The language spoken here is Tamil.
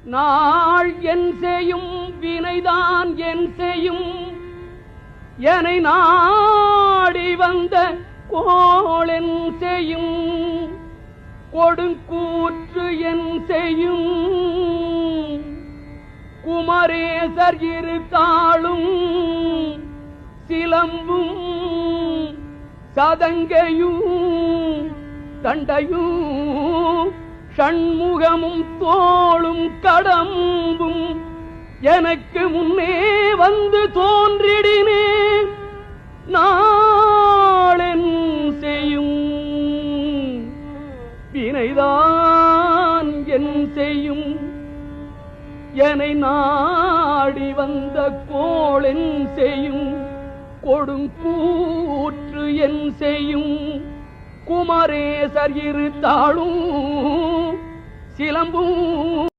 நாள் என் செய்யும் வினைதான் என் செய்யும் என்னை நாடி வந்த கோளென் செய்யும் கொடுங்கூற்று என் செய்யும் குமரேசர் இரு தாளும் சிலம்பும் சதங்கையும் தண்டையும் ஷண்முகமும் தோளும் கடம்பும் எனக்கு முன்னே வந்து தோன்றிடினே நாளென் செய்யும் வினைதான் என் செய்யும் என்னை நாடி வந்த கோளென் செய்யும் கொடுங்கூற்று என் செய்யும் குமரேசர் இரு தாளும் சிலம்பும்